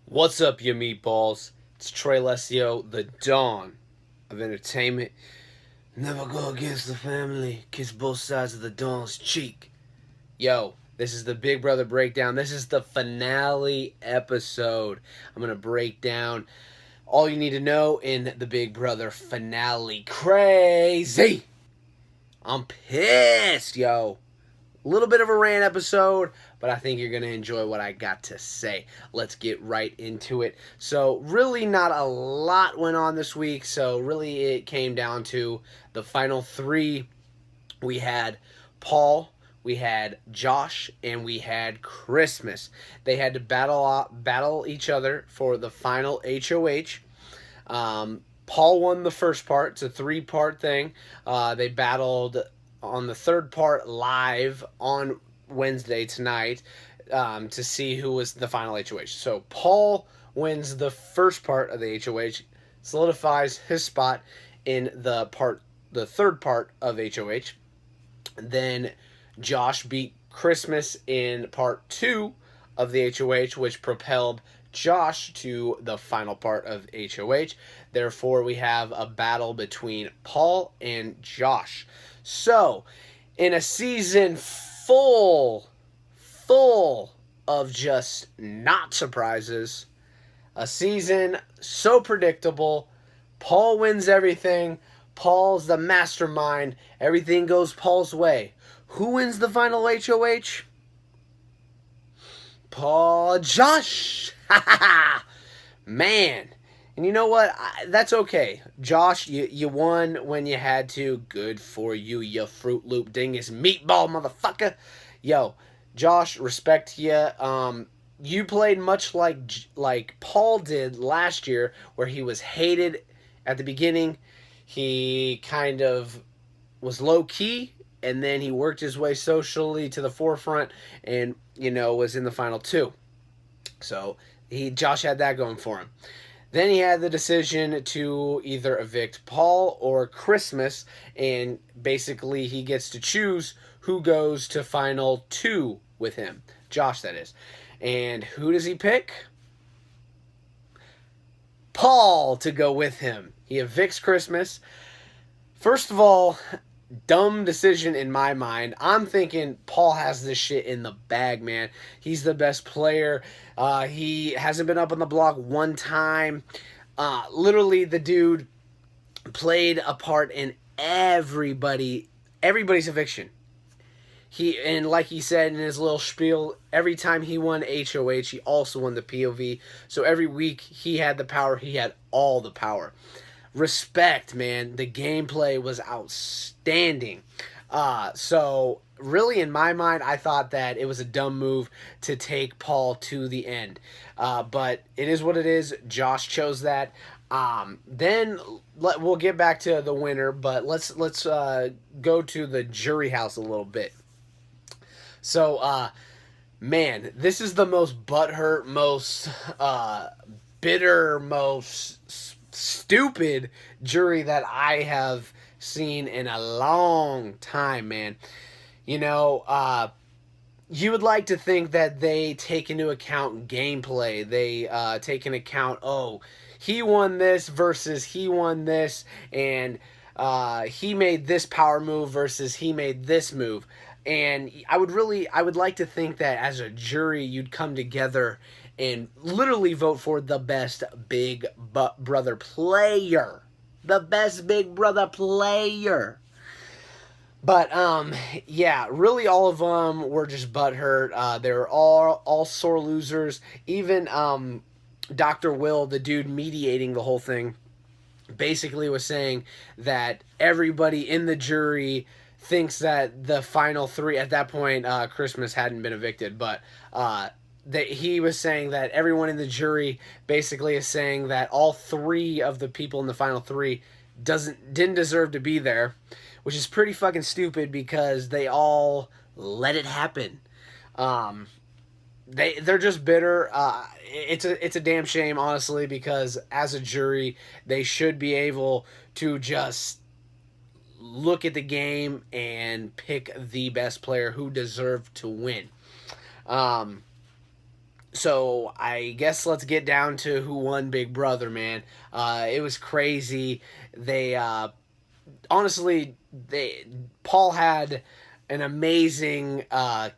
What's up, you meatballs? It's Trey Lesio, the dawn of entertainment. Never go against the family. Kiss both sides of the dawn's cheek. Yo, this is the Big Brother Breakdown. This is the finale episode. I'm going to break down all you need to know in the Big Brother finale. Crazy! I'm pissed, yo. A little bit of a rant episode, but I think you're going to enjoy what I got to say. Let's get right into it. So, really, not a lot went on this week. So, really, it came down to the final three. We had Paul, we had Josh, and we had Christmas. They had to battle each other for the final HOH. Paul won the first part. It's a three-part thing. They battled on the third part live on Wednesday tonight to see who was the final HOH. So Paul wins the first part of the HOH, solidifies his spot in the third part of HOH. Then Josh beat Christmas in part 2 of the HOH, which propelled Josh to the final part of HOH. Therefore, we have a battle between Paul and Josh. So, in a season full of just not surprises, a season so predictable, Paul wins everything. Paul's the mastermind. Everything goes Paul's way. Who wins the final HOH? Paul Josh. Man. And you know what? That's okay. Josh, you won when you had to. Good for you, you Fruit Loop dingus meatball motherfucker. Yo, Josh, respect to you. You played much like Paul did last year, where he was hated at the beginning. He kind of was low key, and then he worked his way socially to the forefront, and was in the final two. So Josh had that going for him. Then he had the decision to either evict Paul or Christmas, and basically he gets to choose who goes to final 2 with him. Josh, that is. And who does he pick? Paul to go with him. He evicts Christmas. First of all, dumb decision in my mind. I'm thinking Paul has this shit in the bag, man. He's the best player. He hasn't been up on the block one time. Literally, the dude played a part in everybody's eviction. And like he said in his little spiel, every time he won HOH, he also won the POV. So every week he had the power. He had all the power. Respect, man. The gameplay was outstanding. So really, in my mind, I thought that it was a dumb move to take Paul to the end. But it is what it is. Josh chose that. Then we'll get back to the winner, but let's go to the jury house a little bit. So, man, this is the most butthurt, most bitter, most stupid jury that I have seen in a long time, man. You would like to think that they take into account gameplay. They take into account, he won this versus he won this, and he made this power move versus he made this move. And I would like to think that as a jury, you'd come together and literally vote for the best Big Brother player. The best Big Brother player. But yeah, really, all of them were just butthurt. They were all sore losers. Even Dr. Will, the dude mediating the whole thing, basically was saying that everybody in the jury thinks that the final 3 at that point, Christmas hadn't been evicted, but that he was saying that everyone in the jury basically is saying that all 3 of the people in the final 3 didn't deserve to be there, which is pretty fucking stupid because they all let it happen. They're just bitter. It's a damn shame, honestly, because as a jury, they should be able to just look at the game and pick the best player who deserved to win. So I guess let's get down to who won Big Brother, man. It was crazy. They honestly, they Paul had an amazing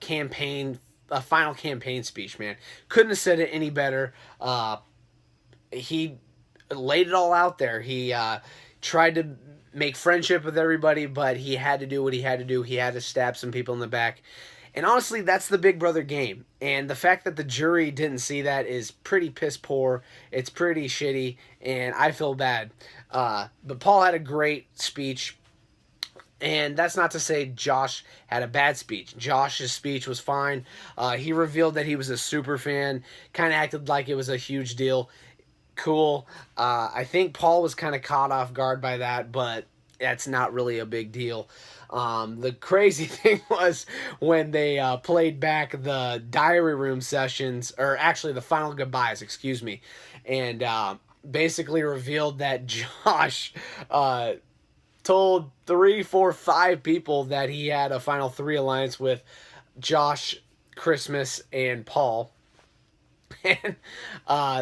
campaign, a final campaign speech, man. Couldn't have said it any better. He laid it all out there. He tried to make friendship with everybody, but he had to do what he had to do. He had to stab some people in the back. And honestly, that's the Big Brother game. And the fact that the jury didn't see that is pretty piss poor. It's pretty shitty, and I feel bad. But Paul had a great speech. And that's not to say Josh had a bad speech. Josh's speech was fine. He revealed that he was a super fan, kind of acted like it was a huge deal. Cool. I think Paul was kind of caught off guard by that, but that's not really a big deal. The crazy thing was when they played back the diary room sessions, or actually the final goodbyes, excuse me, and basically revealed that Josh told 3, 4, 5 people that he had a final 3 alliance with Josh, Christmas, and Paul. And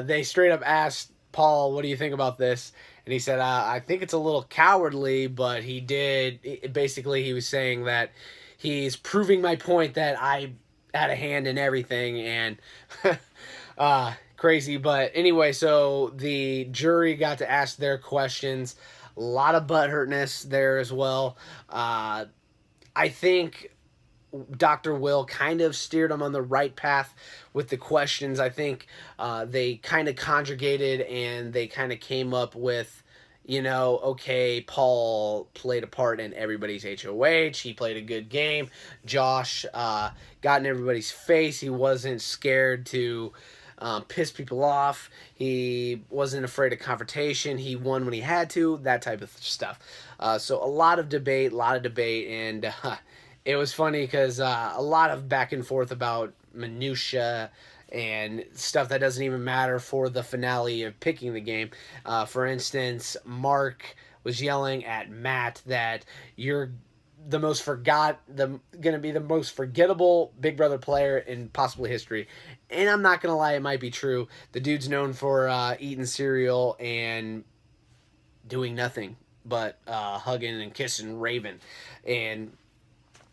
they straight up asked Paul, "What do you think about this?" And he said, "I think it's a little cowardly, but he did." Basically, he was saying that he's proving my point that I had a hand in everything, and crazy. But anyway, so the jury got to ask their questions. A lot of butthurtness there as well. I think Dr. Will kind of steered him on the right path with the questions. I think they kind of conjugated and they kind of came up with, okay, Paul played a part in everybody's HOH. He played a good game. Josh got in everybody's face. He wasn't scared to piss people off. He wasn't afraid of confrontation. He won when he had to, that type of stuff. So a lot of debate, and it was funny because a lot of back and forth about minutia and stuff that doesn't even matter for the finale of picking the game. For instance, Mark was yelling at Matt that you're gonna be the most forgettable Big Brother player in possibly history. And I'm not gonna lie, it might be true. The dude's known for eating cereal and doing nothing but hugging and kissing Raven, and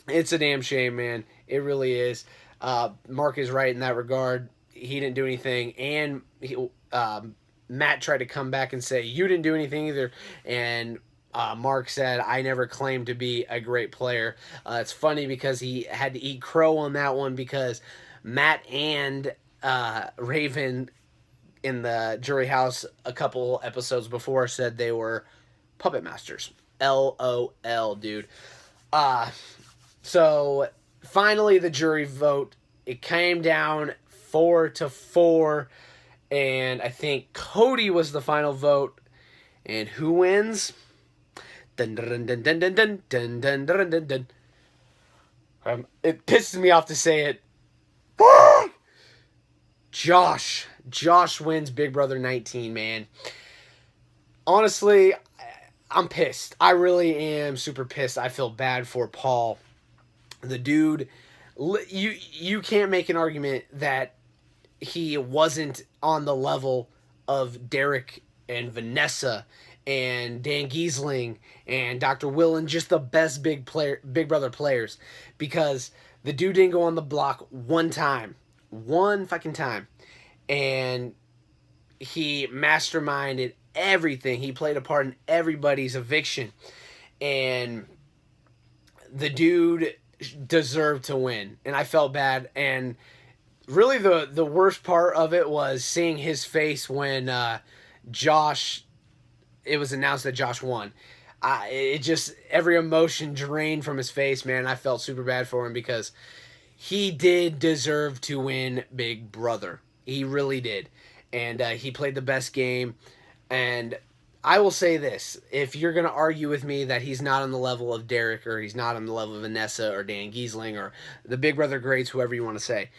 it's a damn shame, man. It really is. Mark is right in that regard. He didn't do anything, and Matt tried to come back and say, "You didn't do anything either," and Mark said, "I never claimed to be a great player." It's funny because he had to eat crow on that one because Matt and Raven in the jury house a couple episodes before said they were puppet masters. LOL, dude. So finally, the jury vote, it came down 4-4, and I think Cody was the final vote. And who wins? Dun dun dun dun dun dun dun dun dun dun dun. It pisses me off to say it. Josh wins Big Brother 19, man. Honestly, I'm pissed. I really am super pissed. I feel bad for Paul. The dude, you can't make an argument that he wasn't on the level of Derek and Vanessa and Dan Giesling and Dr. Will and just the best Big Brother players, because the dude didn't go on the block one fucking time, and he masterminded everything. He played a part in everybody's eviction, and the dude deserved to win, and I felt bad. And really the worst part of it was seeing his face when it was announced that Josh won. It just, every emotion drained from his face, man. I felt super bad for him because he did deserve to win Big Brother. He really did. And he played the best game. And I will say this: if you're going to argue with me that he's not on the level of Derek, or he's not on the level of Vanessa or Dan Giesling or the Big Brother greats, whoever you want to say,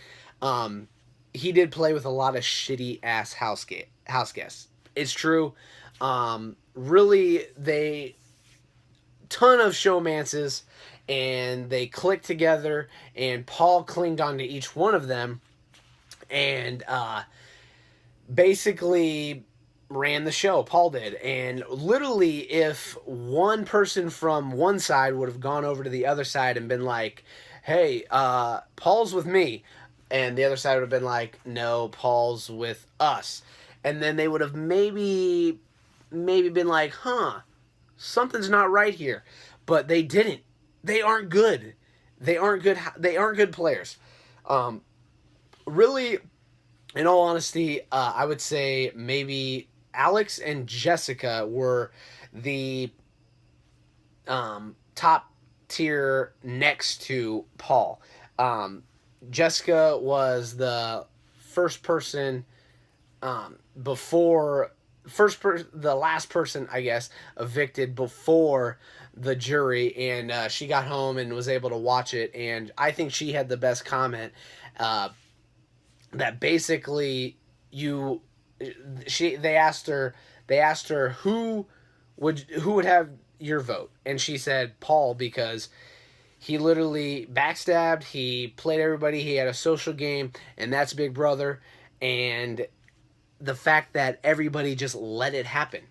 he did play with a lot of shitty ass house guests. It's true. Really, they ton of showmances, and they clicked together, and Paul clinged on to each one of them, and basically ran the show. Paul did. And literally, if one person from one side would have gone over to the other side and been like, hey, Paul's with me, and the other side would have been like, no, Paul's with us. And then they would have maybe been like, huh, something's not right here. But they didn't. They aren't good. They aren't good. They aren't good players. Really, in all honesty, I would say maybe Alex and Jessica were the top tier next to Paul. Jessica was the first person before the last person, I guess, evicted before the jury, and she got home and was able to watch it, and I think she had the best comment, that basically they asked her who would have your vote, and she said Paul, because he literally backstabbed, he played everybody, he had a social game, and that's Big Brother, and the fact that everybody just let it happen.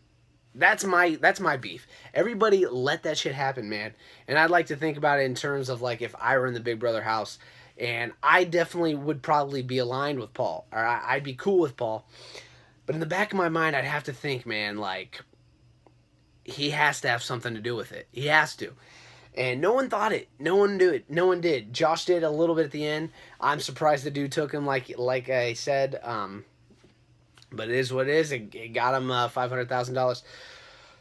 That's my beef. Everybody let that shit happen, man. And I'd like to think about it in terms of like if I were in the Big Brother house, and I definitely would probably be aligned with Paul, or I'd be cool with Paul. But in the back of my mind, I'd have to think, man, like he has to have something to do with it. He has to. And no one thought it. No one did it. No one did. Josh did a little bit at the end. I'm surprised the dude took him, like I said. But it is what it is. It got him $500,000.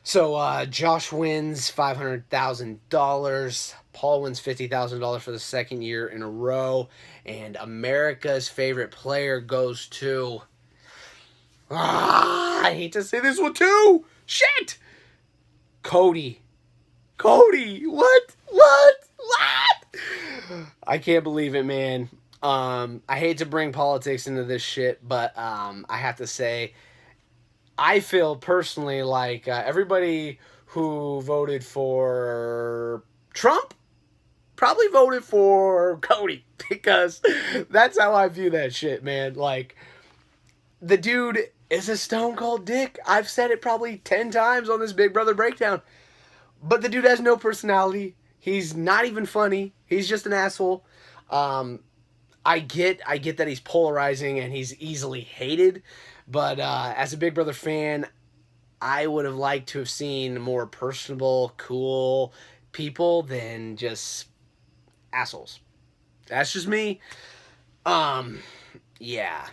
So Josh wins $500,000. Paul wins $50,000 for the second year in a row. And America's favorite player goes to... I hate to say this one too. Shit! Cody. What? I can't believe it, man. I hate to bring politics into this shit, but I have to say, I feel personally like everybody who voted for Trump probably voted for Cody, because that's how I view that shit, man. Like, the dude is a stone cold dick. I've said it probably 10 times on this Big Brother breakdown, but the dude has no personality. He's not even funny. He's just an asshole. I get that he's polarizing and he's easily hated, but as a Big Brother fan, I would have liked to have seen more personable, cool people than just assholes. That's just me. Yeah.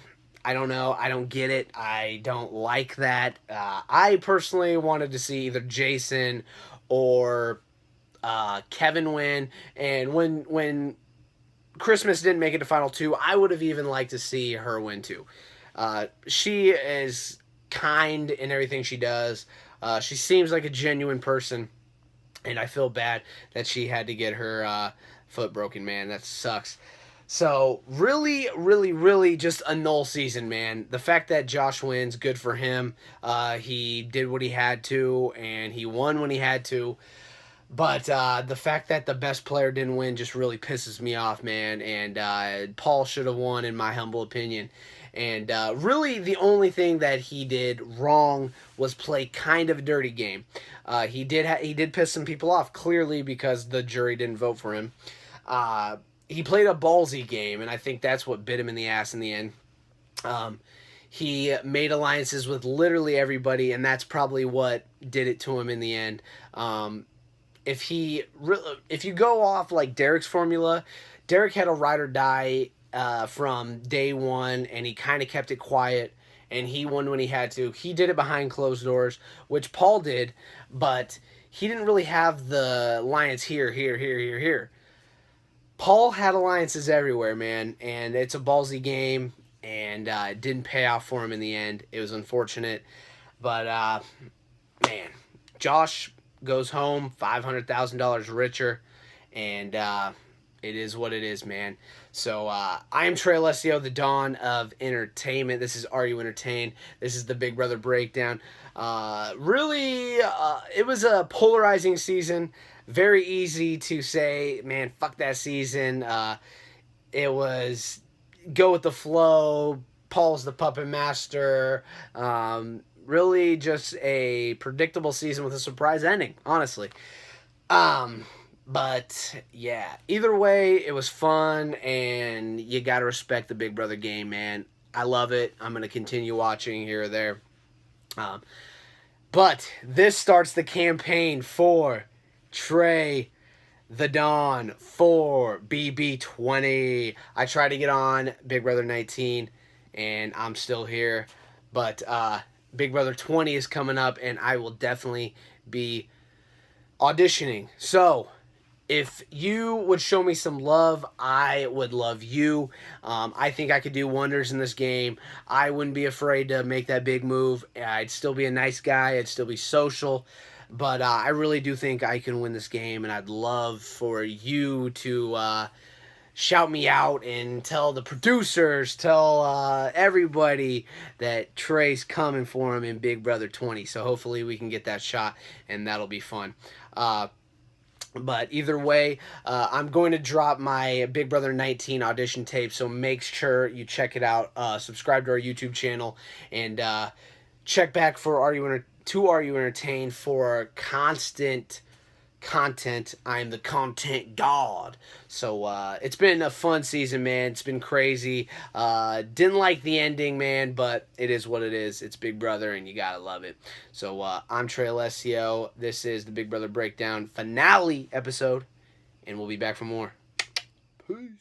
I don't know. I don't get it. I don't like that. I personally wanted to see either Jason or Kevin win, and when Christmas didn't make it to Final Two, I would have even liked to see her win too. She is kind in everything she does. She seems like a genuine person, and I feel bad that she had to get her foot broken, man. That sucks. So, really just a null season, man. The fact that Josh wins, good for him. He did what he had to, and he won when he had to. But the fact that the best player didn't win just really pisses me off, man. And Paul should have won, in my humble opinion. And really, the only thing that he did wrong was play kind of a dirty game. He did piss some people off, clearly, because the jury didn't vote for him. He played a ballsy game, and I think that's what bit him in the ass in the end. He made alliances with literally everybody, and that's probably what did it to him in the end. If you go off like Derek's formula, Derek had a ride or die from day one, and he kind of kept it quiet, and he won when he had to. He did it behind closed doors, which Paul did, but he didn't really have the alliance here. Paul had alliances everywhere, man, and it's a ballsy game, and it didn't pay off for him in the end. It was unfortunate, but man, Josh goes home $500,000 richer, and it is what it is, man. So I'm Trey Alessio, the Dawn of Entertainment. This is Are You Entertained? This is the Big Brother Breakdown. Really, it was a polarizing season. Very easy to say, man, fuck that season. It was go with the flow. Paul's the puppet master. Really just a predictable season with a surprise ending, honestly. Um, but yeah, either way, it was fun, and you gotta respect the Big Brother game, man. I love it. I'm gonna continue watching here or there. Um, but this starts the campaign for Trey the Dawn for BB20. I tried to get on Big Brother 19, and I'm still here. But Big Brother 20 is coming up, and I will definitely be auditioning. So if you would show me some love, I would love you. I think I could do wonders in this game. I wouldn't be afraid to make that big move. I'd still be a nice guy. I'd still be social. But I really do think I can win this game, and I'd love for you to shout me out and tell the producers, tell everybody that Trey's coming for him in Big Brother 20. So hopefully we can get that shot, and that'll be fun. But either way, I'm going to drop my Big Brother 19 audition tape, so make sure you check it out. Subscribe to our YouTube channel, and check back for Are You Entertained for constant content. I'm the content god. So it's been a fun season, man. It's been crazy. Didn't like the ending, man, but it is what it is. It's Big Brother, and you gotta love it. So I'm Trey Alessio. This is the Big Brother Breakdown finale episode, and we'll be back for more. Peace.